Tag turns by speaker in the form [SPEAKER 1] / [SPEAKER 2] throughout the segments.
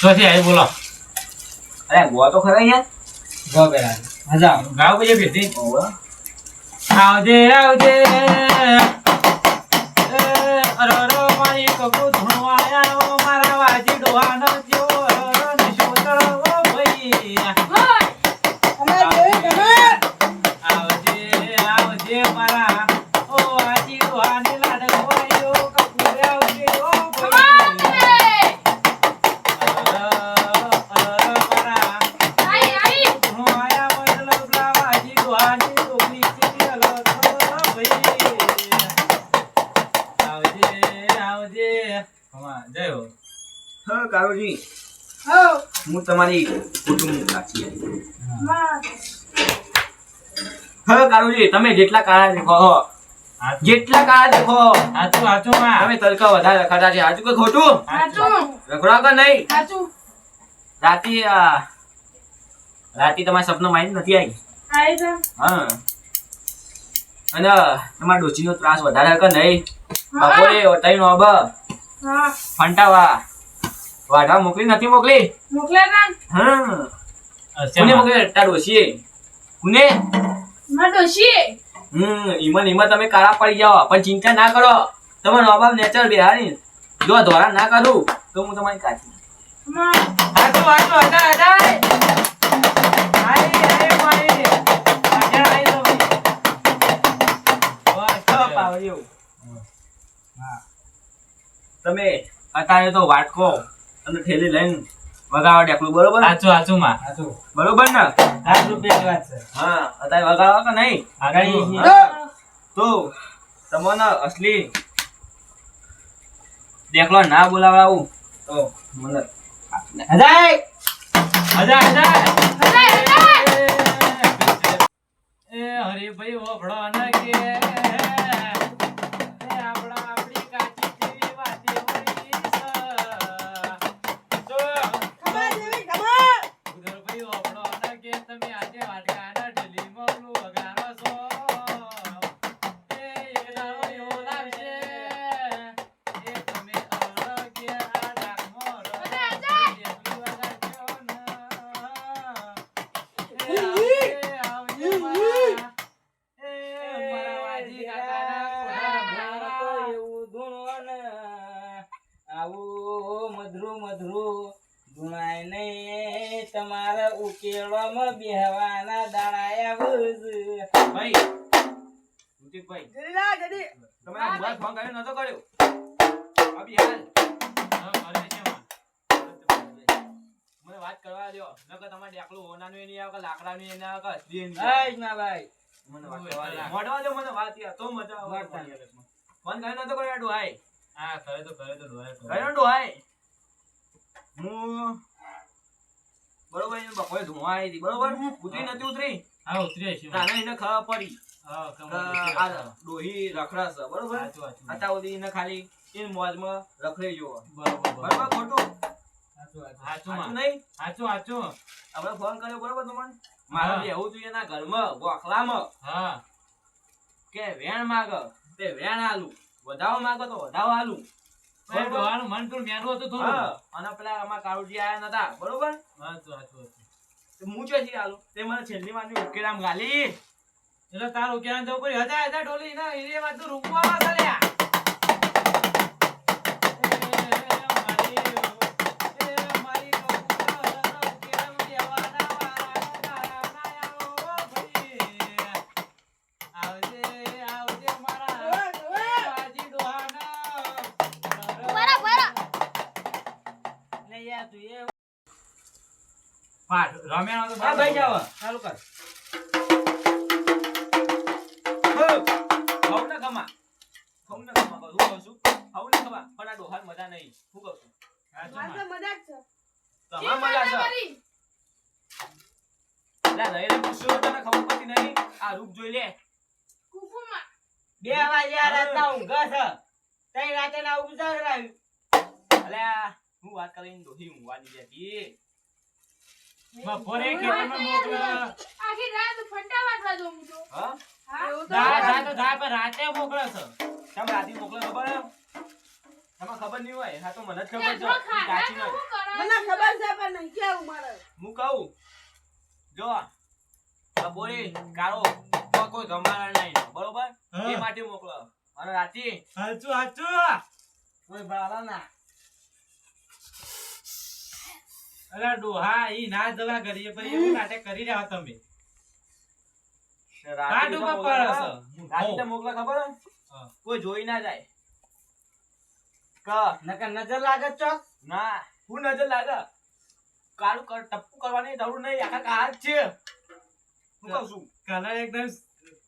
[SPEAKER 1] ચોથી આવી બોલો.
[SPEAKER 2] અરે ગો તો ખરા યાર.
[SPEAKER 1] ગો પેલા મજા આવે. ગાવ બજે ભેટી. આવજે આવજે અરરો મારી કકુ ધણવા આયા મારા વાજી ડોહાનો જો ને શોતળો ભાઈ. આવજે આવજે મારા ઓ વાજી ડોહાની લાડકવાયો કકુ આવજે ઓ ભાઈ. અરરો મારા આઈ ધણવા આયા મતલબ વાજી ડોહાની ડોબી ચીલી અલગ ભાઈ. આવજે હમા જય હો.
[SPEAKER 2] હા કારુજી
[SPEAKER 3] હો
[SPEAKER 2] હું તમારી કુટુંબ સાચી.
[SPEAKER 3] માં
[SPEAKER 2] હા કારુજી તમે જેટલા કાળા દેખો જેટલા કાળા દેખો
[SPEAKER 1] હાચું હાચું માં
[SPEAKER 2] તમે તડકા વધારે રખડતા છે. સાચું કે ખોટું?
[SPEAKER 3] સાચું
[SPEAKER 2] રખડો કે નહીં?
[SPEAKER 3] સાચું
[SPEAKER 2] રાતી તમારા સપનો માઇન્ડ નથી આવી.
[SPEAKER 3] આઈ જા
[SPEAKER 2] હા અને તમારા ડોચીનો ત્રાસ વધારે કે નહીં? બપોરે ઓટાઈનો અબ
[SPEAKER 3] હા
[SPEAKER 2] ફંટાવા વાઢા મોકલી નથી મોકલી?
[SPEAKER 3] મોકલે ના
[SPEAKER 2] હા કોને મોકલી? તાર ડોશીએ. કોને?
[SPEAKER 3] માં ડોશી
[SPEAKER 2] ઈમન તમે કાળા પડી જાઓ પણ ચિંતા ના કરો. તમારો અભાવ નેચર બિહારી જો ધોરા ના કરું તો હું તમારી કાચી.
[SPEAKER 3] માં
[SPEAKER 1] હાચું હાચું હટા હટા આઈ આઈ મારી આગળ આઈ તો ભાઈ. બસ હા
[SPEAKER 2] તમે અત્યારે તો વાટકો અને થેલી લઈને વગાડો ડેકલું બરોબર?
[SPEAKER 1] હાચું હાચું માં હાચું
[SPEAKER 2] બરોબર ને?
[SPEAKER 1] લાખ રૂપિયાની વાત છે.
[SPEAKER 2] હા અત્યારે વગાડો કે નહીં?
[SPEAKER 1] આગળ
[SPEAKER 2] તો તમને અસલી ડેકલો ના બોલાવડાવું તો મને
[SPEAKER 1] હજાય હજાય હજાય એ હરીભાઈ ઓભળો ન કે આપડા આપડી કાચી જેવી વાતી હોય છે. તો
[SPEAKER 3] ખબર જેવી ખબર
[SPEAKER 1] ઉધરભાઈ ઓભળો ન કે તમે આજે વાટકાના ઢીલીમાં ઓલું વગાડો છો. એ એક દાડો એવો લાગશે એ તમે અળગે આ ડાકમાં એટલું વગાડજો ને. એ આવજે મારા વાજી કાકાના કોઠા
[SPEAKER 2] તો એવું ધૂણો ને આવું મધરું મધરું ધૂણાય નહીં તમારે ઉકેળવામાં બેહવાના દાડાયા ભાઈ ઋતિકભાઈ
[SPEAKER 3] જડીલા જડી
[SPEAKER 2] તમે આ મુઆ ફોન કર્યો નતો કર્યો અભી હાલ
[SPEAKER 1] અરે છે માં
[SPEAKER 2] મને વાત કરવા દો નકર તમારે ડેકલું હોનાનું એ નહીં આવે કે લાકડાનું એ ના આવે કે અસલી એ નહીં
[SPEAKER 1] ભાઈ ના ભાઈ
[SPEAKER 2] મને વાત કરવા દો મોઢવા દો મને વાત યાર તો મજા આવે ફોન કર્યો નતો કર્યો ડોહાઈ
[SPEAKER 1] હા કરે તો ડોહે
[SPEAKER 2] કર્યો ડોહાઈ હું બરોબર એને બપોરે ધુવા આવી હતી બરોબર ઉતરી નથી ઉતરી
[SPEAKER 1] હા ઉતરી છે
[SPEAKER 2] તાને એને ખબર પડી
[SPEAKER 1] હા
[SPEAKER 2] કે
[SPEAKER 1] કમર
[SPEAKER 2] આ ડોહી રખડાશે બરોબર
[SPEAKER 1] સાચું સાચું
[SPEAKER 2] અત્યાર સુધી એને ખાલી ઇન મોજમાં રખડી જોવો
[SPEAKER 1] બરોબર
[SPEAKER 2] બરોબર ખોટું
[SPEAKER 1] સાચું
[SPEAKER 2] સાચું
[SPEAKER 1] માં
[SPEAKER 2] નહીં
[SPEAKER 1] સાચું સાચું
[SPEAKER 2] આપણે ફોન કર્યો બરોબર તમને મારે બેહવું જોઈએ એના ઘરમાં ગોખલામાં
[SPEAKER 1] હા
[SPEAKER 2] કે વેણ માગ તે વેણ આલું વધાવો માગો તો વધાવો આલું
[SPEAKER 1] ભાઈ ડોહાનું મન તો મેરું હતું થોડું
[SPEAKER 2] હા અને પેલા અમારા કાળુજી આયા નતા બરોબર
[SPEAKER 1] સાચું સાચું
[SPEAKER 2] તો હું ચોથી આલું તે મને છેલ્લી વારની ઉકેરામ ગાલી
[SPEAKER 1] એટલે તારું ક્યાં જવું પડ્યું હજાર ડોલી ના એ વાત તો રૂકવામાં ચાલ્યા રમ્યા તો
[SPEAKER 2] હા ભાઈ જાવ ચાલુ કર ખવને ખમા હું કહું છું ખવને ખમા પણ આ ડોહાર મજા નહીં હું કહું છું
[SPEAKER 3] મારે તો મજા જ છે
[SPEAKER 2] તમાર મજા છે લા લઈને પૂછ્યું તને ખબર પડતી નહીં આ રૂપ જોઈ લે
[SPEAKER 3] કુકુમાં
[SPEAKER 2] 2 વાગ્યા રાતના ઊંઘ છે તઈ રાતે ના ઉજાગ રહ્યું અલ્યા હું વાત કરીને ડોહી ઊંઘવાની હતી
[SPEAKER 1] બપોરે ખેતરમાં મોકલ્યો
[SPEAKER 3] આખી રાત ફંટા વાટવા જો હું તો
[SPEAKER 2] હા
[SPEAKER 3] હા એવું તો
[SPEAKER 1] જા જા તો જા પર રાતે મોકલ્યો છે
[SPEAKER 2] તમે રાતી મોકલો ખબર તમને ખબર નહીં હોય હા તો મને જ
[SPEAKER 3] તે
[SPEAKER 2] ખબર
[SPEAKER 3] જો
[SPEAKER 2] છે ઈ
[SPEAKER 3] ખાડા
[SPEAKER 2] કાચી
[SPEAKER 3] તો
[SPEAKER 2] નથી.
[SPEAKER 3] શું કરો
[SPEAKER 4] મને ખબર છે પણ નહીં કેવું મારે
[SPEAKER 2] હું કહું જો આ બોલી કાળો તો કોઈ ગમાડા નહીં બરોબર એ માટે મોકલો અને રાતી
[SPEAKER 1] હાચું હાચું
[SPEAKER 2] કોઈ ભાળા ના
[SPEAKER 1] અરે ડોહા ઈ ના જવા કરીએ પછી એવું નાટક કરી રહ્યા તમે
[SPEAKER 2] રાતી
[SPEAKER 1] કાઢું
[SPEAKER 2] તો
[SPEAKER 1] પર
[SPEAKER 2] મોકલો.
[SPEAKER 1] હશે.
[SPEAKER 2] રાતી તો મોકલો ખબર હે?
[SPEAKER 1] હા.
[SPEAKER 2] કોઈ જોઈ ના જાય
[SPEAKER 4] નકર નજર લાગે ચોક
[SPEAKER 2] ના હું નજર લાગે કાળું કર ટપ્પુ કરવાની જરૂર નહીં આખા કાળ જ છે હું કહું છું
[SPEAKER 1] કલર એકદમ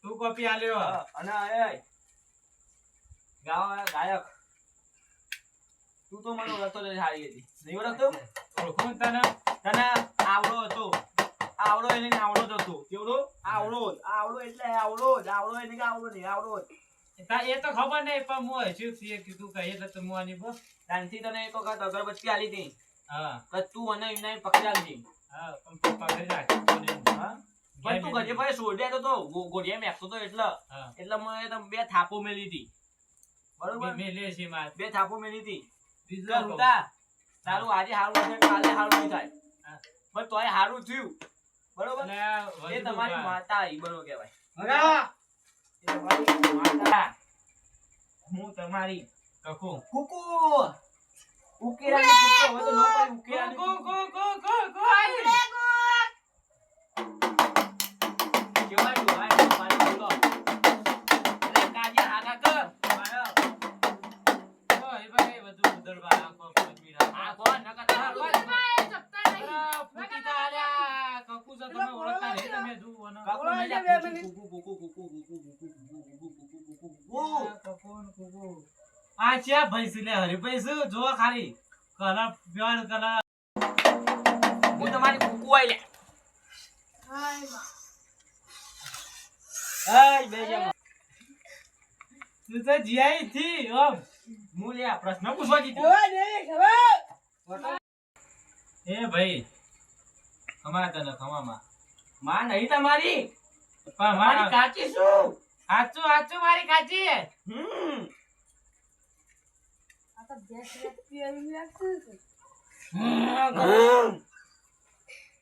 [SPEAKER 1] તું કોપી આલ્યો
[SPEAKER 2] હા, અને એ ગાવા ગાયક તું તો મને ઓળખતો જ સારી હતી નહીં ઓળખતો
[SPEAKER 1] ઓળખું તને
[SPEAKER 2] તને આવડો હતો આવડો એને ને આવડો જ હતો કેવડો આવડો જ આવડો એટલે આવડો જ આવડો એને કે આવડો નહીં આવડો જ
[SPEAKER 1] એ તો ખબર નહીં પણ હું હજુ છીએ કે તું કહે તો હું આની બોલ
[SPEAKER 2] ત્યાંથી તને એક વખત અગરબત્તી આલી હતી
[SPEAKER 1] હા
[SPEAKER 2] તો તું અને એમને પકડી આલી હતી
[SPEAKER 1] હા પણ પકડી રાખ
[SPEAKER 2] હા પણ તું ગજે ભાઈ છોડ્યા તો ગોડિયા મેકતો તો એટલે
[SPEAKER 1] હા
[SPEAKER 2] એટલે મને તમે બે થાપો મેલી હતી બરોબર
[SPEAKER 1] મેં લે છે માર
[SPEAKER 2] બે થાપો મેલી હતી
[SPEAKER 1] બીજો કહું.
[SPEAKER 2] રૂતા તારું આજે હારું છે કાલે હારું નહીં થાય
[SPEAKER 1] હા.
[SPEAKER 2] પણ તોય હારું થયું બરોબર
[SPEAKER 1] એટલે આ
[SPEAKER 2] એ
[SPEAKER 1] વધુ
[SPEAKER 2] તમારી
[SPEAKER 1] બા-
[SPEAKER 2] માતા ઈ બરોબર કહેવાય
[SPEAKER 4] ભગાવા
[SPEAKER 2] એ તમારી માતા હું તમારી
[SPEAKER 1] કકુ
[SPEAKER 2] કુકુ ઉકેરાની કુકુ હવે તો ન પાડી ઉકેરાની
[SPEAKER 1] કુ
[SPEAKER 2] કુકુ.
[SPEAKER 1] કુ કુ કુ કુ આઈ.
[SPEAKER 2] કેવાય તું? હાય, મારી બોલો. એટલે કાજિયા આગા કર. મારો.
[SPEAKER 1] ઓય ભાઈ વધુ ઉદરવા આંખો પચવી રાખ.
[SPEAKER 2] આ કોણ? નકર તારા કોણ?
[SPEAKER 3] એ જપતા નહીં
[SPEAKER 1] અરે, ફૂટી તા આલ્યા. કકુ છે તમે ઓળખતા નહીં તમે જુઓ ને.
[SPEAKER 2] કાકુ
[SPEAKER 4] બોલો,
[SPEAKER 2] મેલ્યા.
[SPEAKER 4] બે મિનિટ.
[SPEAKER 2] કુકુ, કુકુ, કુકુ, કુકુ, કુકુ, કુકુ, કુકુ, કુકુ, કુકુ.
[SPEAKER 1] કકુ ને કુકુ. આ છે ભૈંસ લે હરીભાઈ શું જો ખાલી કલર પ્યોર કલર
[SPEAKER 2] હું તમારી કુકુ આઈ લે.
[SPEAKER 3] હાય માં
[SPEAKER 2] હાય, બે જા.
[SPEAKER 1] તું તો જીઆઈ થી ઓમ
[SPEAKER 2] હું લે આ પ્રશ્ન પૂછવા દીધો.
[SPEAKER 4] ખબર નહીં ખબર
[SPEAKER 1] એ ભાઈ ખમા તને ખમામાં
[SPEAKER 2] માં નહીં તમારી
[SPEAKER 1] પણ
[SPEAKER 2] તમારી
[SPEAKER 1] મારી
[SPEAKER 2] કાચી શું?
[SPEAKER 1] હાચું હાચું મારી કાચી
[SPEAKER 2] હમ.
[SPEAKER 3] આ તો બેસ વ્યક્તિ એવી લાગતું છે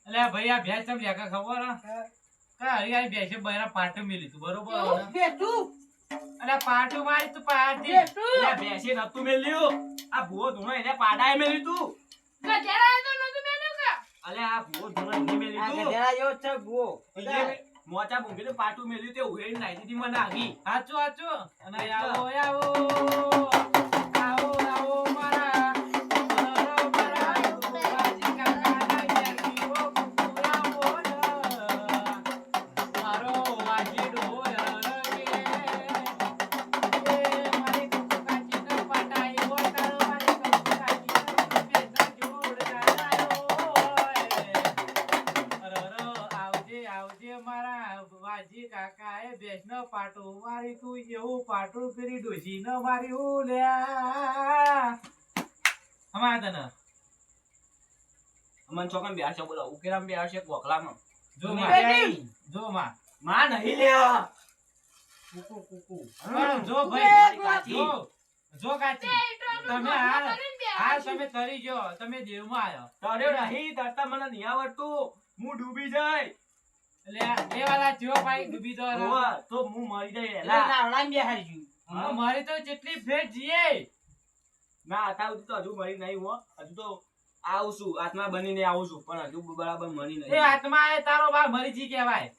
[SPEAKER 1] એટલે ભાઈ આ ભેંસ ચમ લેકા ખબર હે? કા હરિયાળી ભેંસે બહેરા પાટું મેલી તું બરોબર હવે?
[SPEAKER 4] બેઠું
[SPEAKER 1] અરે પાટું મારી તું પાટી
[SPEAKER 2] એટલે બેસી નતું મેલ્યું. આ ભૂવો ધૂણો એને પાડાએ મેલ્યું તું.
[SPEAKER 3] ગજેરા તો નતું મેલ્યું કે
[SPEAKER 2] અલે આ ભૂવો ધૂણો એને મેલ્યું
[SPEAKER 4] આ
[SPEAKER 2] તું.
[SPEAKER 4] ગધેડા જેવો જ છે ભૂવો
[SPEAKER 2] એટલે મોચા ભૂંગીને પાટું મેલ્યું તે ઉઘેડીને નાખી દીધી મને આગી.
[SPEAKER 1] હાચું હાચું અને આવો આવો આવો આવો મારા મારા મારા બાજી કાકાના યારીઓ કુકુરા મોર મારો વાજીડો રકે એ મારી કુકુ કાચીનો પાટાઈ બોલ તારો મારી કુકુ કાચીનો બેસા જોડ ગાયો આવજે આવજે મારા વાજી કાકા એ બેસનો પાટો મારી તું એવું પાટું ફેરી ડોસી ન મારી ઉલ્યા અમાર તને
[SPEAKER 2] અમન છોકરાને બે આશે બોલો ઉકેરામાં બે આશે કોકલામાં.
[SPEAKER 1] જો
[SPEAKER 2] તમે
[SPEAKER 1] માં
[SPEAKER 2] બેહી.
[SPEAKER 1] જો માં
[SPEAKER 2] માં નહીં લે.
[SPEAKER 1] કુકુ કુકુ
[SPEAKER 2] હમ.
[SPEAKER 1] જો
[SPEAKER 2] મારી
[SPEAKER 1] ભાઈ
[SPEAKER 2] કાચી.
[SPEAKER 1] જો કાચી તમે હાલ તમે તરી જો તમે દેવમાં આવ્યો
[SPEAKER 2] તર્યો નહીં તરતા મને નહીં આવડતું. હું ડૂબી જાય.
[SPEAKER 1] એટલે એ વાળા ચિયો પાઈ ડૂબી તો
[SPEAKER 2] હોવા, તો હું મરી જાય
[SPEAKER 4] એટલે
[SPEAKER 2] એલા.
[SPEAKER 4] નાવડામાં બેહાડ્યું.
[SPEAKER 2] હા.
[SPEAKER 1] મારી તો જેટલી ફેટ જીએ
[SPEAKER 2] ના અત્યાર સુધી તો હજુ મરી નહીં હો. હજુ તો આવું છું આત્મા બનીને આવું છું પણ હજુ બરાબર મરી
[SPEAKER 1] એ
[SPEAKER 2] નહીં.
[SPEAKER 1] આત્મા એ તારો બા મરી જી કહેવાય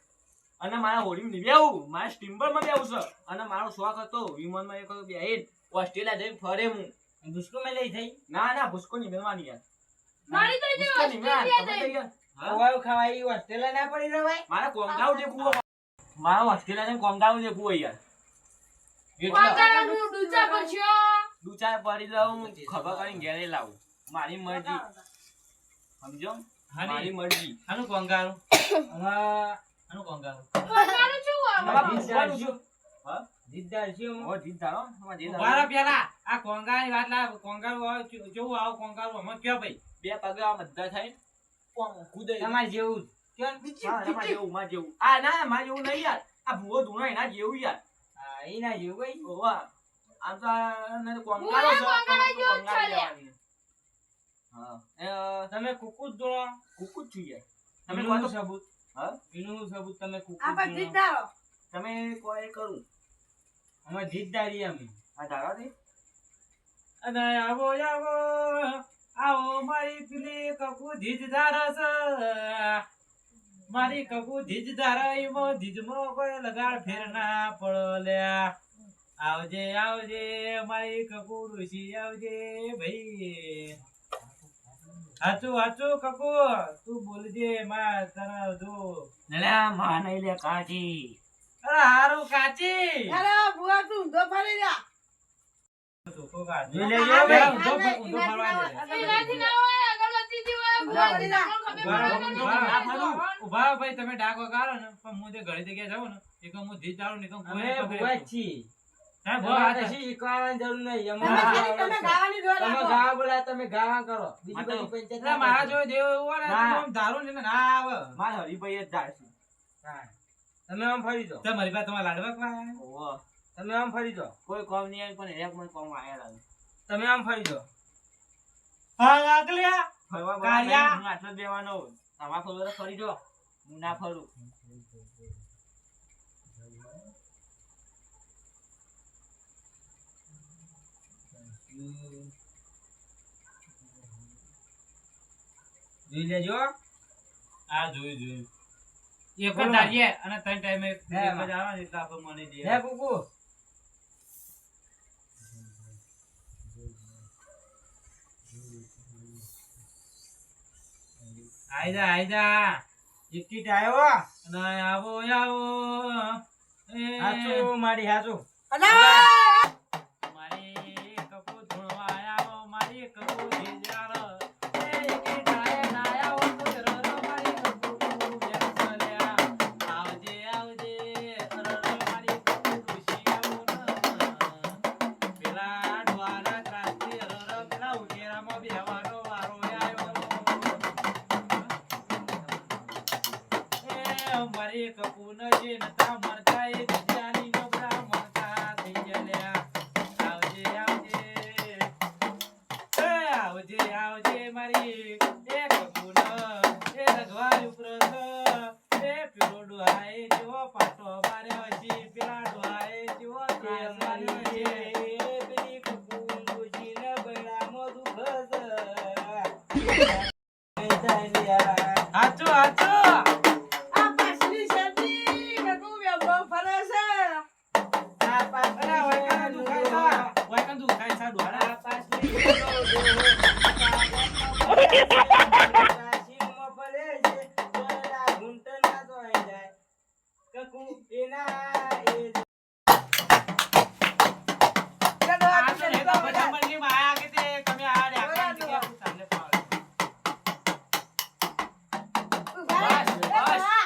[SPEAKER 2] અને મારા હોડીમાં નહીં બેહું. મારે સ્ટીમ્બરમાં બેહું છે. અને મારો શોખ હતો વિમાનમાં એક વખત બેહીને ઓસ્ટ્રેલિયા જઈને ફરે હું.
[SPEAKER 4] ભૂસકો મેં લઈ થઈ
[SPEAKER 2] ના ના ભૂસકો નહીં મેળવાની યાર.
[SPEAKER 3] મારી તો જે
[SPEAKER 2] ભૂસકો નહીં મેળવાની.
[SPEAKER 3] ઓસ્ટ્રેલિયા
[SPEAKER 2] ખબર છે યાર? હા?
[SPEAKER 4] ખવાયું ખવાય હોસ્ટેલે ના પડી રવાય
[SPEAKER 2] મારે કોમગાવ દેખવું હોય. મારો ઓસ્ટ્રેલિયા જઈને કોમગાવ દેખવું હોય યાર. એટલે
[SPEAKER 3] વાતાવરણ ડૂચા પડ્યો
[SPEAKER 2] દુચાય પડી જાઉં ખબર કરીને ઘેરે લાવું. મારી મરજી. સમજો? મારી
[SPEAKER 1] હાની
[SPEAKER 2] મરજી.
[SPEAKER 1] આનું કોંગારું આનું કોંગારું
[SPEAKER 3] કોંગારું શું
[SPEAKER 2] તમારે
[SPEAKER 3] આવે
[SPEAKER 2] પૂછવાનું શું?
[SPEAKER 4] જીદ્દાર છે હું.
[SPEAKER 2] ઓ જીત ધારો. તમારે જીત ધારો.
[SPEAKER 1] ઉભા રહો પેલા આ કોંગાની વાત લા કોંગારું આવે જોવું આવો કોંગારું અમે કયો ભાઈ
[SPEAKER 2] બે પગે આ બધા થઈને ઓમ કૂદે.
[SPEAKER 4] તમારે જેવું જ.
[SPEAKER 2] હા, તમારે જેવું, મારે જેવું. આ ના, મારે જેવું નહીં યાર. આ ભૂવો ધૂણો એના જેવું યાર.
[SPEAKER 4] હા ઈ ના જેવું કઈ
[SPEAKER 2] ઓવા. આમ તો આને તો કોંગાળો
[SPEAKER 3] હું
[SPEAKER 2] છે,
[SPEAKER 3] કોંગાળા
[SPEAKER 2] પણ તો
[SPEAKER 3] જેવું જ
[SPEAKER 2] કોંગાળી
[SPEAKER 3] છે.
[SPEAKER 2] લેવાની. હા
[SPEAKER 4] તમે કુકુ જ દો
[SPEAKER 2] કુકુ જ છું યાર. તમે
[SPEAKER 4] તમે
[SPEAKER 2] કહો
[SPEAKER 4] કોનું
[SPEAKER 2] તો
[SPEAKER 4] સબૂત
[SPEAKER 2] હા
[SPEAKER 4] એનું સબૂત તમે કુકુ
[SPEAKER 3] આ
[SPEAKER 4] જ
[SPEAKER 3] પર
[SPEAKER 4] દો.
[SPEAKER 3] જીતદારો.
[SPEAKER 2] તમે કોઈ કરું
[SPEAKER 4] અમે જીતદારી અમે
[SPEAKER 2] આ ધારાથી
[SPEAKER 1] અને આવો આવો આવો મારી પેલી કકુ ધીજદાર છે. મારી કકુ ધીજદાર ઈમો ધીજમાં કોઈ લગાડ ફેર ના પડો લ્યા. આવજે આવજે મારી કકુ ડોશી આવજે ભાઈ. હાચું હાચું કકુ તું બોલજે માં તને જો.
[SPEAKER 2] નલ્યા માં નહીં લે કાજી.
[SPEAKER 1] અરે હારું કાચી.
[SPEAKER 3] અરે બુઆ તું ઊંધો ફરી જા.
[SPEAKER 1] ધોકો કાઢ.
[SPEAKER 2] જોઈ લેજો
[SPEAKER 3] આ
[SPEAKER 2] ભાઈ.
[SPEAKER 1] ઊંધો ફરવા દે.
[SPEAKER 3] એનાથી ના હોય અગરબત્તીથી હોય બુઆ ફરી જા.
[SPEAKER 1] ઉભા ભાઈ તમે ડાક વગાડો ને પણ હું જે ઘણી જગ્યાએ જાઉં ને એક હું ધીજ ચાલું ને એક હું
[SPEAKER 4] અમે
[SPEAKER 1] કોઈ
[SPEAKER 4] ભૂવા જ છીએ
[SPEAKER 1] સાહેબ,
[SPEAKER 4] તમારે
[SPEAKER 1] હા,
[SPEAKER 4] કશી શીખવાડવાની જરૂર નહીં
[SPEAKER 3] તમે
[SPEAKER 4] અમારે
[SPEAKER 3] ખાલી તમે ગાવાની દોર
[SPEAKER 4] તમે
[SPEAKER 3] રાખો.
[SPEAKER 4] ગાવા બોલા તમે ગાવા કરો બીજી
[SPEAKER 2] હા તો.
[SPEAKER 4] બધી પંચાયત
[SPEAKER 1] એટલે મારા જોડે દેવ એવું હોય ને તો
[SPEAKER 2] ના.
[SPEAKER 1] આમ ધારું ને ના આવે.
[SPEAKER 2] માર હરીભાઈ જ ધારશે.
[SPEAKER 4] હા. તમે આમ ફરી જાઓ
[SPEAKER 1] તમારી પાસે તમારા લાડવા ખાવા.
[SPEAKER 2] ઓહો.
[SPEAKER 4] તમે આમ ફરી જાઓ
[SPEAKER 2] કોઈ કોમ નહીં આવે પણ એક મને કોમ આયા લાગે.
[SPEAKER 4] તમે આમ ફરી જાઓ
[SPEAKER 1] હા લાગલ્યા.
[SPEAKER 2] ફરવા બરવા
[SPEAKER 1] કાળિયા.
[SPEAKER 2] નહીં, હું આટલો જ બેવાનો. તમારે ફરવું હોય તો ફરી જો. હું ના ફરું.
[SPEAKER 4] જોઈ લેજો
[SPEAKER 1] આ જોયું એક જ ધારીએ અને ત્રણ ટાઈમે એક જ આવે ને એટલે આપણે મને દે.
[SPEAKER 4] હે કુકુ
[SPEAKER 1] આયદા
[SPEAKER 4] ટિકિટ આવ્યો
[SPEAKER 1] અને આવો આવો
[SPEAKER 4] હાચું મારી હાચું
[SPEAKER 3] અલા!
[SPEAKER 1] મારી કપુ ધૂણવા આવો મારી કપુ ધીજાર એ ડાય નાયા હો તો રર મારી કપુ બેસલ્યા આવજે આવજે રર મારી કપુ ખુશી આવો ન પેલા દ્વારા ક્રાંતિ રર પેલા ઉકેરામાં બેવાનો વારો આવ્યો એ મારી કપુ ન જે નતા મરતા એ દિજાની નબળા મરતા થઈ ગયેલા આવજે આવજે એ આવજે આવજે મારી એ કપૂર એ રઘવાય ઉપરસ એ પેલો ડોહાએ જેવો પાટો માર્યો છે પેલા ડોહાએ જેવો ત્રાસ માર્યો છે.
[SPEAKER 4] પેલી કુકુ ડોશીને બૈરામાં દુઃખ છે.
[SPEAKER 1] હાચું હાચું
[SPEAKER 3] આ પાછલી શેરડી કકુ વેબો ફરે છે.
[SPEAKER 4] આ પાછળ
[SPEAKER 1] અરે વાયકાના દુખાય સા વાયકાના દુખાય સા ડોહાના
[SPEAKER 4] આ પાછળ કાશીમાં ફરે છે, તોયલા ઘૂંટણના ધોઈ જાય. કકુ એના એ
[SPEAKER 1] આ તો નેતા બધા મંડળીમાં આયા કે તે તમે આ ડાકણ કે હું તમને પાડું.
[SPEAKER 3] ભાઈ,
[SPEAKER 1] બસ,
[SPEAKER 3] એ
[SPEAKER 1] બસ.
[SPEAKER 3] ભલા,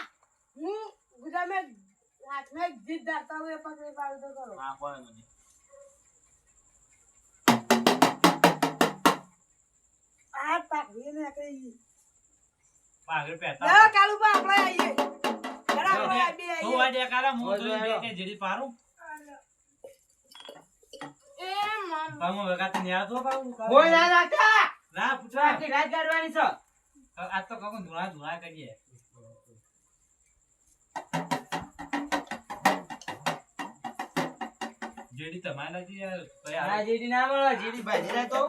[SPEAKER 3] હું ગુદામે હાથમાં એક જીત ધરતા હોય પકડી પાડું તો કરો.
[SPEAKER 2] હા કોઈ નહીં.
[SPEAKER 3] આ પાકવી ને કઈ
[SPEAKER 1] પાઘડી પહેરતા
[SPEAKER 3] જાઓ કાળુબા આપણે આવીએ. બરાબર આ બે
[SPEAKER 1] હું
[SPEAKER 3] આવીએ.
[SPEAKER 1] આ ડેકારા હું જોઈ બે કે જેડી પારું
[SPEAKER 3] એ મમ
[SPEAKER 1] પામો વગાતે ને આવતો પાઉં
[SPEAKER 4] કોઈ ના રાખતા.
[SPEAKER 1] ના
[SPEAKER 4] તો
[SPEAKER 1] પૂછવા
[SPEAKER 4] આખી રાત કાઢવાની છે.
[SPEAKER 1] આ તો કકો ધુણા ધુણા કરીએ જેડી તમારે લાગી યાર ભાઈ
[SPEAKER 4] આ
[SPEAKER 1] આ
[SPEAKER 4] જેડી ના મળે, જેડી ભાજી જાય તો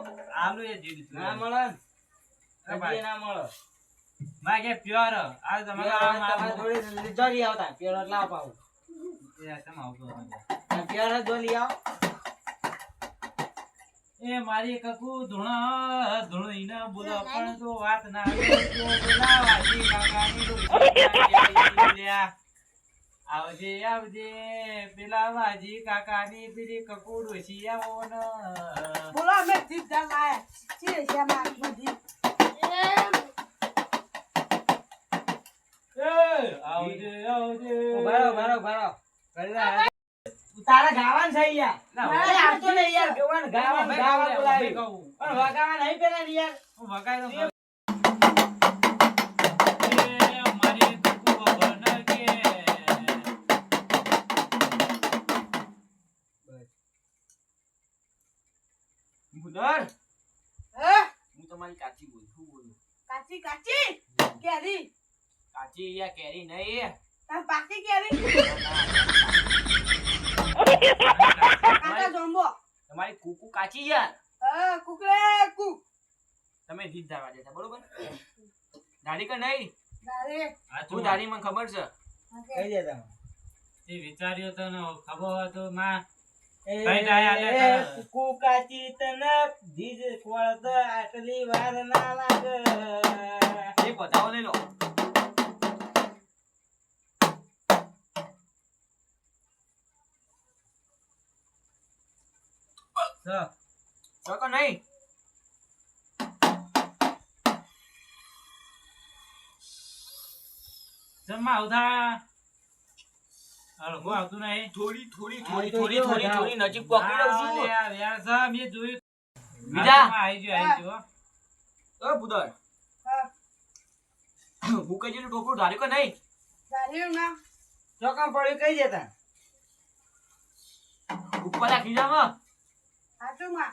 [SPEAKER 1] આલો એ જેડી
[SPEAKER 4] ના મળે ને.
[SPEAKER 1] હા,
[SPEAKER 4] હજી એ ના મળે.
[SPEAKER 1] માં કે પ્યોર આ તમારા
[SPEAKER 4] તમારા જોડે લીધો લઈ આવતા પેલો લાવ પાઉં.
[SPEAKER 1] એ તમ આવતો
[SPEAKER 4] આ પેલો જો લઈ આવ.
[SPEAKER 1] એ મારી કકુ ધૂણા ધૂણીને બોલો પણ તો વાત ના કરજો બોલાવાજી કાકાની ડોશી લ્યા આવજે આવજે પેલા વાજી કાકાની પેલી કકુ ડોશી આવો ન
[SPEAKER 3] બોલો અમે જીત ધર લાયા. છીએ છે માં બધી.
[SPEAKER 1] આવજે આવજે
[SPEAKER 4] ઉભા રહો, ઉભા રહો, ઉભા રહો. કરી લે. તારે ગાવાનું છે યાર.
[SPEAKER 1] ના,
[SPEAKER 4] અરે આવતો ને યાર, ગાવાનું, ગાવાનું, ગાવા બોલાવી.
[SPEAKER 1] કહું
[SPEAKER 4] પણ વગાવા નહીં પેલા ને યાર.
[SPEAKER 1] હું વગાઈ દઉં એ મારી કકુ બન કે
[SPEAKER 2] ઉધર
[SPEAKER 3] હે
[SPEAKER 2] હું તમારી કાચી બોલું શું બોલું
[SPEAKER 3] કાચી કાચી કેરી
[SPEAKER 2] કાચી યા કેરી નહીં
[SPEAKER 3] તાર પાકી કેરી કાકા જોંબો
[SPEAKER 2] તમારી કુકુ કાચી યાર
[SPEAKER 3] હા કુકરે કુક
[SPEAKER 2] તમે જીત ધારવા દેતા બરોબર દાઢી કે નહીં
[SPEAKER 3] દારે
[SPEAKER 2] હું દાઢી મને ખબર છે
[SPEAKER 4] કઈ દેતા
[SPEAKER 1] એ વિચાર્યો તો ને ખબર હોય તો માં
[SPEAKER 4] એ
[SPEAKER 1] કઈ જાય આલે તને?
[SPEAKER 4] કુકુ કાચી તને જીજ કોળદ આટલી વાર ના લાગે
[SPEAKER 2] એ બતાવો લઈ લો ચોકો નહીં
[SPEAKER 1] જમવા ઉધા હાલો કોઈ આવતું નહીં
[SPEAKER 2] થોડી થોડી
[SPEAKER 4] આ
[SPEAKER 2] થોડી
[SPEAKER 4] તો
[SPEAKER 2] થોડી
[SPEAKER 4] જો
[SPEAKER 2] થોડી
[SPEAKER 4] જાઓ.
[SPEAKER 2] થોડી નજીક પકડી લઉં છું
[SPEAKER 1] યાર યાર સા મેં જોયું
[SPEAKER 2] બીજા?
[SPEAKER 1] આવી ગયો
[SPEAKER 2] ઓ બુદર
[SPEAKER 3] હા
[SPEAKER 2] ભૂકેજીનું ટોપરું ધાર્યું કે નહીં
[SPEAKER 3] દારે ના
[SPEAKER 4] ચોકમ પડ્યું કઈ દેતા
[SPEAKER 2] ઉપર આ ખીજામાં
[SPEAKER 3] હાચું માં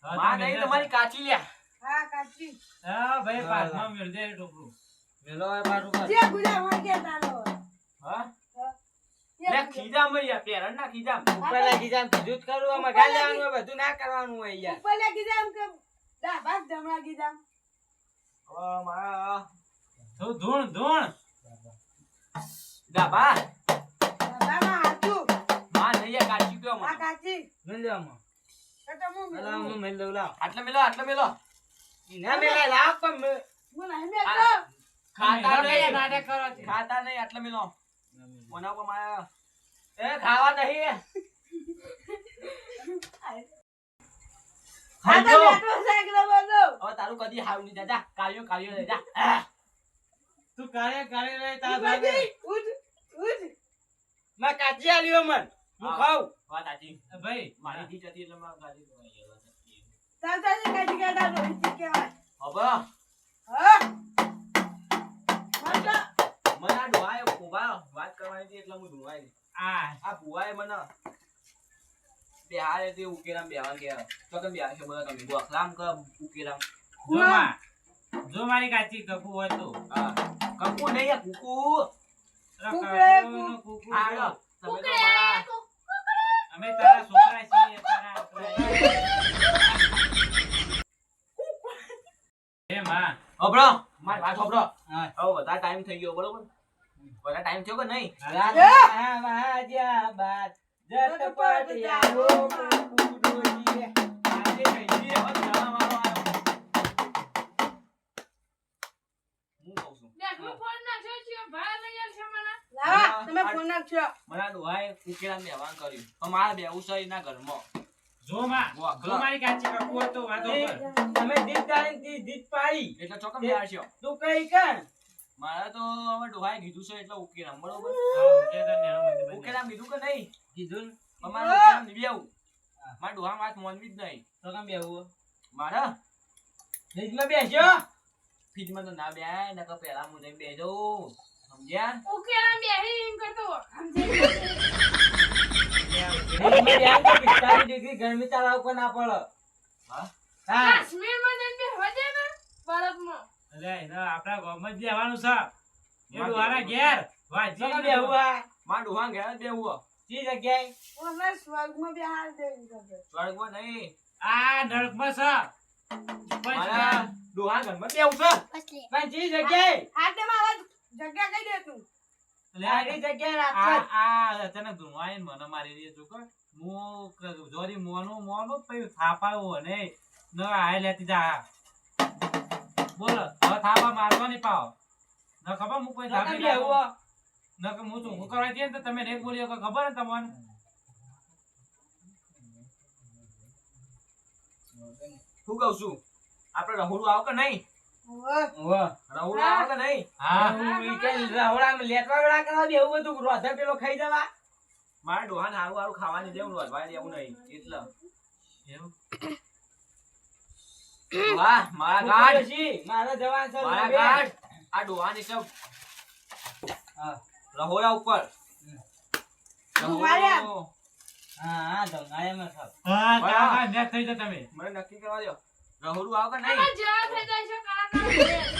[SPEAKER 2] માં નહીં તમારી કાચી લ્યા
[SPEAKER 3] હા કાચી
[SPEAKER 1] હા ભાઈ પાછમાં મેળ દે ટોપરું
[SPEAKER 4] મેલો હોય પાછું કર.
[SPEAKER 3] જે ગુજા હોય કે તારો
[SPEAKER 2] હા
[SPEAKER 3] જે
[SPEAKER 2] લે ખીજામાં યાર પેરણ ના ખીજામ
[SPEAKER 4] ઉપર લાગી જાય કીધું જ ખરું આમાં ગાલ લેવાનું હોય બધું ના કરવાનું હોય યાર
[SPEAKER 3] ઉપર લાગી જાય એમ કે દાબા જમવા કીધા
[SPEAKER 2] ઓ મારા
[SPEAKER 1] તો ધૂણ ધૂણ
[SPEAKER 2] ડાબા
[SPEAKER 3] દાબામાં હાચું
[SPEAKER 2] માં નહીં યાર કાચી કયો
[SPEAKER 3] આ
[SPEAKER 2] મને
[SPEAKER 3] કાચી
[SPEAKER 4] મેલ દે આમાં
[SPEAKER 3] તો તો હું
[SPEAKER 4] અલા હું મેલ દઉં લાવ
[SPEAKER 2] આટલે મેલો
[SPEAKER 4] ઈ ના મેલાય લાવ પણ મેં-
[SPEAKER 3] હું નહીં મેલતો
[SPEAKER 2] ખાતા નહીં
[SPEAKER 1] નાટક કરો છે.
[SPEAKER 2] ખાતા નહીં આટલે મેલો મને ઉપર મારા એ ખાવા નહીં
[SPEAKER 3] આ તો
[SPEAKER 2] ખાજો
[SPEAKER 3] બેઠો છે એકલો બધો
[SPEAKER 2] હવે તારું કદી હાવ નહીં દાદા કાળિયો લઈ જા
[SPEAKER 1] તું કારે રે તા
[SPEAKER 3] ઉઠ ઉઠ
[SPEAKER 4] માં કાચી આલ્યો મન હું
[SPEAKER 2] હા.
[SPEAKER 4] ખાઉં
[SPEAKER 2] વાત સાચી
[SPEAKER 1] ભાઈ
[SPEAKER 2] મારી થી જતી એટલે મારા ગાડી ધોવાઈ ગયેલા છે.
[SPEAKER 3] તાતા જે કાચી કાઢા રોહિત કહેવાય
[SPEAKER 2] હવે
[SPEAKER 3] હા મત
[SPEAKER 2] મને આ ડોહાએ ઉભા વાત કરવાની હતી એટલે હું ધોવાઈ ગઈ.
[SPEAKER 1] આ
[SPEAKER 2] આ ભુવાએ મને બેહારે તે ઉકેરામ બેહવાનું કે તો કે બેહાર કે બધા તમે ગોખલામ કે ઉકેરામ
[SPEAKER 1] જો માં જો મારી કાચી કપુ હોય તો
[SPEAKER 2] હા કપુ નહીં આ કુકુ
[SPEAKER 3] કુકરે,
[SPEAKER 1] કપુનું કુકુ
[SPEAKER 2] આ લો, તમે તો મારા
[SPEAKER 1] અમે તારા છોકરા છીએ તારા એ માં
[SPEAKER 2] હોબળો મારી વાત હોબળો
[SPEAKER 4] હા.
[SPEAKER 2] હવે વધારે ટાઈમ થઈ ગયો બરોબર વધારે ટાઈમ થયો કે નહીં
[SPEAKER 4] રાધા વાજ્યા બાદ ઝટપટ યારો કુકુ ડોશી
[SPEAKER 2] આજે કહીએ હવે જણા વાળો આવ્યો હું કહું છું
[SPEAKER 3] લાવા તમે ફોન નાખજો
[SPEAKER 2] મને આ ડોહાએ ઉકેરામ બેહવાનું કર્યું પણ મારે બેહવું છે એના ઘરમાં
[SPEAKER 1] જો માં જો મારી કાચી કપુ હોય તો વાતો કર
[SPEAKER 4] તમે દીપ ડાળી દીપ પાડી
[SPEAKER 2] એટલે ચોકમ બેહાર છે
[SPEAKER 4] તું કઈ કર
[SPEAKER 2] મારે તો હવે ડોહાએ કીધું છે એટલે ઉકેરામ બરોબર ઉકેરામ કીધું કે નહીં
[SPEAKER 4] કીધું ને.
[SPEAKER 2] પણ મારે ઉકેરામ નહીં બેહવું મારે ડોહા વાત મોનવી જ નહીં
[SPEAKER 4] તો કેમ બેહવું
[SPEAKER 2] મારે
[SPEAKER 4] ફ્રીજમાં બેસજો
[SPEAKER 2] ફ્રીજમાં તો ના બેહાય નકર પહેલા હું જઈને બેહજો સમજ્યા
[SPEAKER 4] ફ્રીજમાં બેસજો 45 ડિગ્રી ગરમી તારા ઉપર ના પડે
[SPEAKER 2] હા
[SPEAKER 4] હા
[SPEAKER 1] એટલે એના આપણા ગામમાં જ બેહવાનું છે એ ડોહાના ઘેર વાજી
[SPEAKER 4] તો કેમ બેહવું આ
[SPEAKER 2] મારે ડોહા ઘેર જ બેહવું
[SPEAKER 4] જી જગ્યાએ
[SPEAKER 3] ઓને સ્વર્ગમાં બેહાર દેવી છે
[SPEAKER 2] સ્વર્ગમાં નહીં
[SPEAKER 1] આ નરકમાં છે
[SPEAKER 2] મારા ડોહા ઘરમાં બેહવું છે
[SPEAKER 4] પણ જી જગ્યાએ
[SPEAKER 3] હા તે મારા જગ્યા કઈ દે તું
[SPEAKER 4] આડી જગ્યાએ રાખજો
[SPEAKER 1] અચાનક ધુમાઈ મને મારી દે છોકર હું જોરી મોનું પછી થાપાયો ને ન આય લેતી જા બોલો હવે થાપા મારવાની પાવ ન ખબર હું કોઈ
[SPEAKER 4] તો કેમ
[SPEAKER 1] થાપી
[SPEAKER 4] બેહવું
[SPEAKER 1] નાખું.
[SPEAKER 4] આ?
[SPEAKER 1] ન કે હું તો હું કરવા દે તો તમે નહીં બોલ્યો કે ખબર ને તમને
[SPEAKER 2] શું કહું છું આપણે રહોડું આવો કે નહીં
[SPEAKER 3] ઓય
[SPEAKER 4] વાહ.
[SPEAKER 2] રહોડું આવો કે નહીં
[SPEAKER 1] હા
[SPEAKER 4] હું વીકેન્ડ રાવડામાં લેટવા વેળા કરવા બેહવું હતું રોધા પેલો ખાઈ જવા
[SPEAKER 2] મારે ડોહાને હારું હારું ખાવાની દેવું રોજવાય દેવું નહીં એટલે
[SPEAKER 1] એવું
[SPEAKER 2] વાહ મારા ગાઢ
[SPEAKER 4] ડોશી, મારે જવાનું છે
[SPEAKER 2] મારા
[SPEAKER 4] બે.
[SPEAKER 2] ગાઢ આ ડોહાની સબ
[SPEAKER 4] હા.
[SPEAKER 2] રહોડા ઉપર
[SPEAKER 3] માર્યા.
[SPEAKER 4] હા ધંગાયામાં સાહેબ.
[SPEAKER 1] હા
[SPEAKER 2] બરાબર.
[SPEAKER 1] કાકા નેટ થઈ જાય તમે
[SPEAKER 2] મને નક્કી કરવા દો રહુડું આવ કે નહીં
[SPEAKER 3] આમાં જેવા થઈ જાય છે કાળા કાળા.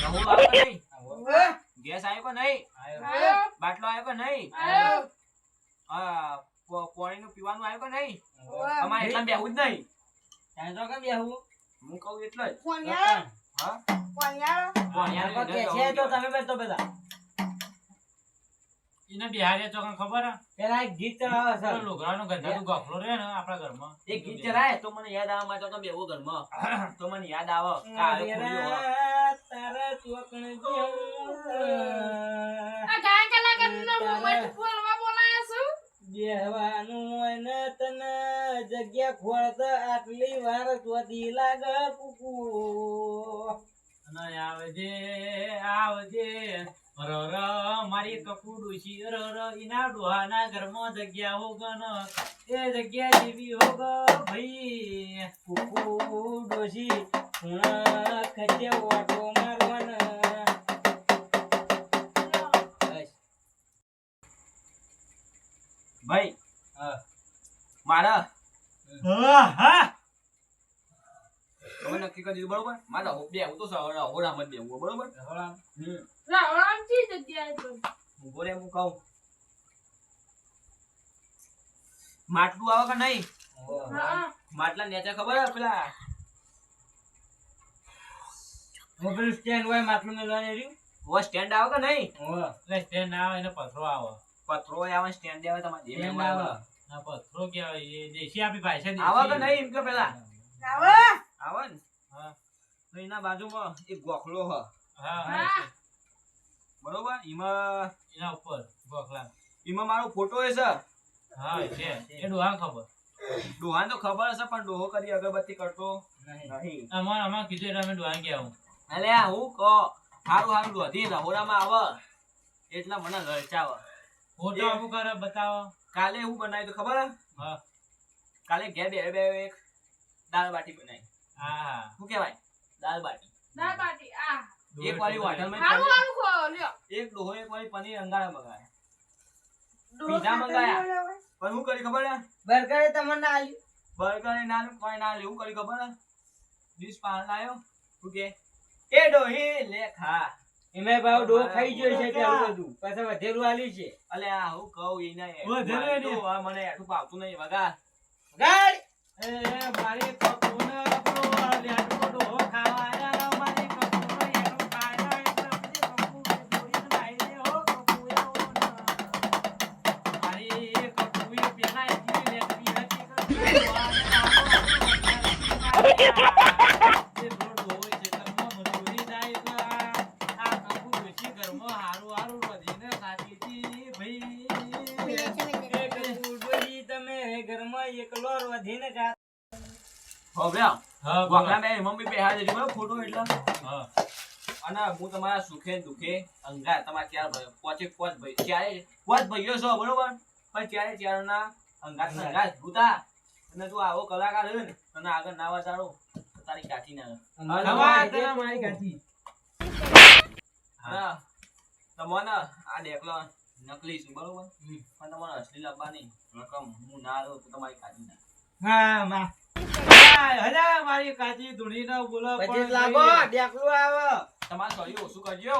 [SPEAKER 2] રહુડું આવ કે નહીં
[SPEAKER 3] ઓવે.
[SPEAKER 2] ગેસ આવ્યો કે નહીં
[SPEAKER 3] આયો.
[SPEAKER 2] બાટલો આવ્યો કે નહીં
[SPEAKER 3] આયો.
[SPEAKER 2] પાણીનું પીવાનું આવ્યું કે નહીં
[SPEAKER 3] ઓવે.
[SPEAKER 2] અમારે એટલા બેહવું જ નહીં
[SPEAKER 4] ત્યાં તો કેમ બેહવું?
[SPEAKER 2] હું કહું એટલે જ
[SPEAKER 3] કોણિયા.
[SPEAKER 2] હા
[SPEAKER 3] કોણિયા.
[SPEAKER 2] પાણી
[SPEAKER 4] ત્યાં તો કે છે તો તમે બેસો બધા.
[SPEAKER 1] એને બિહારી ચોકન ખબર હે?
[SPEAKER 4] પેલા એક ગીત ચલાવો
[SPEAKER 1] પેલો
[SPEAKER 4] સર.
[SPEAKER 1] લુગડાનો ગંધાતું ગોખલો રહે ને આપણા ઘરમાં
[SPEAKER 2] એક ગીત ચલાય તો મને યાદ આવે મારે તો બેહવું ઘરમાં તો મને યાદ આવે કે આ હવે ખોલ્યું હો.
[SPEAKER 4] તારા ચોકણ જેવું.
[SPEAKER 3] આ ગાયન કલાકારનો મોબાઈલ બોલવા બોલાયા છું.
[SPEAKER 4] બેહવાનું હોય ને તને જગ્યા ખોળત આટલી વાર ચોથી લાગે કુકુ.
[SPEAKER 1] અને આવજે રર મારી કપુ ડોશી રર ઈના ડોહાના ઘરમાં જગ્યા હોગન એ જગ્યા જેવી હોગ ભાઈ
[SPEAKER 4] કુકુ ડોશી હું ખજે ઓટો મારવાના. બસ.
[SPEAKER 2] ભાઈ
[SPEAKER 4] હા.
[SPEAKER 2] મારા
[SPEAKER 1] હા
[SPEAKER 2] તમે નક્કી કરી દીધું બરોબર મારા બેહવું તો હોરામાં જ બેહવું બરોબર
[SPEAKER 3] રાવણામજી જગ્યાએ તો.
[SPEAKER 2] ઉભો રે હું કહું માટલું આવે કે નહીં
[SPEAKER 3] હા.
[SPEAKER 2] માટલા નેચા ખબર હે પેલા
[SPEAKER 4] મોબાઈલ સ્ટેન્ડ હોય માટલું મેળવાની રહ્યું.
[SPEAKER 2] વો સ્ટેન્ડ આવે કે નહીં
[SPEAKER 1] એટલે સ્ટેન્ડ આવે એને પથરો આવે
[SPEAKER 2] પથરો આવે સ્ટેન્ડ આવે તમારે જે
[SPEAKER 4] સ્ટેન્ડ
[SPEAKER 2] આવે
[SPEAKER 4] આવે.
[SPEAKER 1] ના પથરો કહેવાય એ દેશી આપી ભાષા દેશી.
[SPEAKER 2] આવે કે નહીં એમ કે પેલા
[SPEAKER 3] આવો.
[SPEAKER 2] આવે ને
[SPEAKER 1] હા
[SPEAKER 2] તો એના બાજુમાં એક ગોખલો હ
[SPEAKER 1] હા
[SPEAKER 3] હા.
[SPEAKER 2] બરોબર એમાં
[SPEAKER 1] એના ઉપર ગોખલા
[SPEAKER 2] એમાં મારો ફોટો હશે
[SPEAKER 1] હા છે એ ડોહા ખબર
[SPEAKER 2] ડોહાને તો ખબર હશે પણ ડોહો કરી અગરબત્તી કરતો
[SPEAKER 4] નહીં.
[SPEAKER 2] નહીં
[SPEAKER 1] અમાર કીધું એટલે અમે ડોહા ગયા હું
[SPEAKER 2] અલે આ હું કહો હારું હારું દોધી રહોડામાં આવે એટલે મને લલચાવે
[SPEAKER 1] ફોટો આપું કરે બતાવો
[SPEAKER 2] કાલે હું બનાવ્યું તો ખબર હે?
[SPEAKER 1] હા
[SPEAKER 2] કાલે ઘેર બે એક દાળ બાટી બનાવી
[SPEAKER 1] હા
[SPEAKER 2] શું કહેવાય દાળ બાટી
[SPEAKER 3] દાળ બાટી. આ.
[SPEAKER 2] એક વાળી હોટલમાં
[SPEAKER 3] હારું
[SPEAKER 2] પનીર-
[SPEAKER 3] હારું ખો લ્યો.
[SPEAKER 2] એક ડોહો એક વાળી પનીર અંગારા મંગાયા
[SPEAKER 3] ડોહા
[SPEAKER 2] પીઝા મંગાયા.
[SPEAKER 3] ખાતા
[SPEAKER 2] પણ હું કરી ખબર હે
[SPEAKER 4] બર્ગરે તમને ના આલ્યું.
[SPEAKER 2] બર્ગર ના લે કોઈ ના લે હું કરી ખબર હે ડીશ પાન લાયો શું કે એ ડોહી લે ખા
[SPEAKER 4] એમાં ભાવ ડો ખાઈ ગયો છે કે આવું બધું પાછા વધેલું આલ્યું છે.
[SPEAKER 2] અલે આ હું કહું એના
[SPEAKER 1] વધારે ને.
[SPEAKER 2] મને એઠું ભાવતું નહીં વગા
[SPEAKER 4] ગાડી.
[SPEAKER 1] એ મારી કપૂનો આપણો લેટકો ડોહો ખાવા આયા ને મારી કપૂનો એનું ખાય એટલે બધી કપૂ બોડીને લાઈ દે હો કપૂયો મારી કપૂએ પેલા એટલી લેટવી હતી કે એ ડોહો છે ઘરમાં મજૂરી જાય તો આ કપૂ ડોશી ઘરમાં હારું હારું વધીને ખાતી હતી ભાઈ
[SPEAKER 4] એક ડોશી તમે ઘરમાં એકલો વધીને ખા.
[SPEAKER 2] હવે
[SPEAKER 1] હા
[SPEAKER 2] વાકડા બે મમ્મી બે હાજર બરો ફોટો એટલે
[SPEAKER 1] હા
[SPEAKER 2] અને હું તમારા સુખે દુખે અંગાર તમારા ચાર ભાઈ પોચે પોચ ભાઈ ચારે પોચ ભાઈઓ છો બરોબર પણ ચારે ચારના અંગાત ના અંગાત ભૂતા અને તું આવો કલાકાર હે ને તને આગળ ના વધારો તો તારી કાઠી ના
[SPEAKER 1] ખવા તને મારી કાઠી
[SPEAKER 2] હા તમને આ ડેકલો નકલી છું બરોબર પણ તમારે અસલી લાવવાની રકમ હું ના લઉં તો તમારી કાઠી ના
[SPEAKER 4] હા માં
[SPEAKER 1] હજા મારી કાચી ધૂણી નો બોલો
[SPEAKER 4] પછી લાગો ડેકલું આવે.
[SPEAKER 2] તમારે સોરી ઓછું કરજો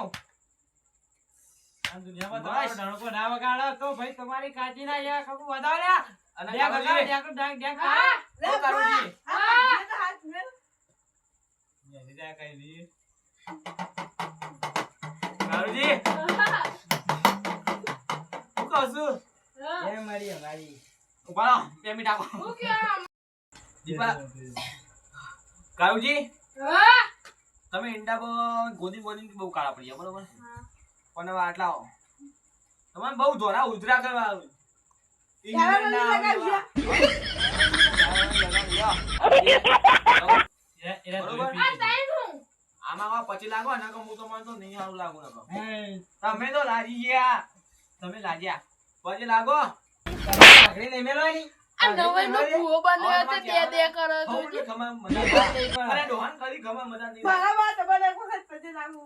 [SPEAKER 1] આ દુનિયામાં તમારો ડણકો ના વગાડો તો ભાઈ તમારી કાચી ના યા ખબર વધારે લ્યા
[SPEAKER 2] અને
[SPEAKER 1] ડેક
[SPEAKER 2] કાળુજી,
[SPEAKER 1] વગાડ ડેક ડેક ડેક
[SPEAKER 3] હા.
[SPEAKER 2] ઓ કાળુજી,
[SPEAKER 3] હા. હાથ મેલ.
[SPEAKER 1] નેજા કઈ દી
[SPEAKER 2] કાળુજી,
[SPEAKER 3] હા.
[SPEAKER 2] હું કહું છું
[SPEAKER 3] હા.
[SPEAKER 4] એ મારી અમારી.
[SPEAKER 2] ઉભા રહો, 2 મિનિટ આપો.
[SPEAKER 3] હું કેમ?
[SPEAKER 2] દીપા, કાળુજી,
[SPEAKER 3] હા.
[SPEAKER 2] તમે ઈંડા ગોદી બહુ કાળા પડી ગયા બરોબર પણ હવે આટલા આવો તમારે બહુ ધોરા ઉધરા કરવા આવે.
[SPEAKER 3] ચાલો લગાવ્યા.
[SPEAKER 1] એરા
[SPEAKER 2] બરોબર.
[SPEAKER 1] ધૂણી
[SPEAKER 3] આ
[SPEAKER 1] પી
[SPEAKER 3] ટાઈમ હું.
[SPEAKER 2] આમાં પછી લાગો ને કે હું તો માનતો નહીં સારું લાગુ નકો
[SPEAKER 4] હમ.
[SPEAKER 2] તમે તો લાગી ગયા તમે લાગ્યા પછી લાગો
[SPEAKER 4] ભાખરી નહીં મેળવાની.
[SPEAKER 3] આ નવાઈનો ભૂવો બન્યો તો દે દે કરો છો.
[SPEAKER 2] હઉ ને ખમા મજા અરે ડોહાન કરી ખમા મજા નહીં
[SPEAKER 3] બરાબર તમારે એક વખત પછી લાગુ.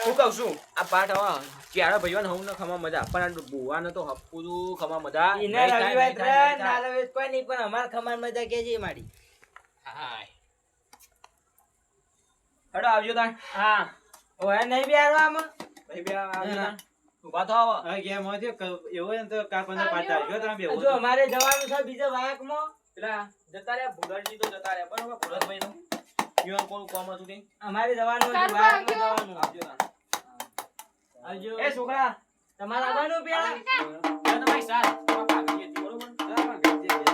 [SPEAKER 2] હું કહું છું આ પાઠ હવે ચારે ભાઈઓને હું ખમા મજા પણ આ બુવાને તો હપુરું ખમા મજા
[SPEAKER 4] ઈને
[SPEAKER 2] નહીં થાય,
[SPEAKER 4] રવિવાર
[SPEAKER 2] નહીં થાય, નહીં
[SPEAKER 4] ના
[SPEAKER 2] થાય.
[SPEAKER 4] રવિવાર કોઈ નહીં પણ અમાર ખમાન મજા કે છે મારી
[SPEAKER 2] હાય. હેડો આવજો તાણ
[SPEAKER 4] હા ઓય નહીં બેહારો આમાં
[SPEAKER 2] ભાઈ બે આવજો તાણ ઊભા થો આવો.
[SPEAKER 4] જો અમારે જવાનું છે બીજા વાયકમાં
[SPEAKER 2] પેલા જતા રહ્યા ભૂલરજી તો જતા રહ્યા બરોબર ભૂલતભાઈ તો ઈવન કોનું કામ હતું તે
[SPEAKER 4] અમારે જવાનું છે
[SPEAKER 3] કારમાં
[SPEAKER 4] વાયકમાં
[SPEAKER 3] આવજો.
[SPEAKER 4] જવાનું
[SPEAKER 2] આવજો તાણ.
[SPEAKER 4] આવજો
[SPEAKER 2] એ છોકરા
[SPEAKER 4] તમારે આવવાનું પેલા
[SPEAKER 2] તમારી સાથ ભાગી હતી બરોબર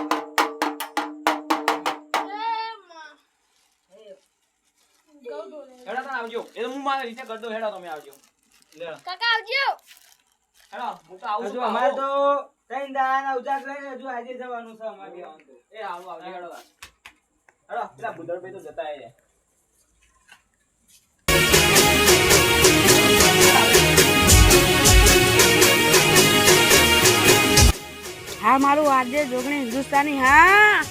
[SPEAKER 2] હેડો તાણ આવજો એ તો હું મારી રીતે કરતો હેડો તમે આવજો હેડો
[SPEAKER 3] કાકા આવજો.
[SPEAKER 2] હું તો આવું
[SPEAKER 4] હજુ
[SPEAKER 2] છું
[SPEAKER 4] અમારે તો ત્રણ દાડાના ઉજાગ લઈને હજુ આજે જવાનું છે અમારે બેવાનું તો.
[SPEAKER 2] એ આવું આવજો હેડો તાણ. હેડો પેલા ભૂલરભાઈ તો જતા રહ્યા
[SPEAKER 3] હા મારું આજે જોગણી હિન્દુસ્તાની હા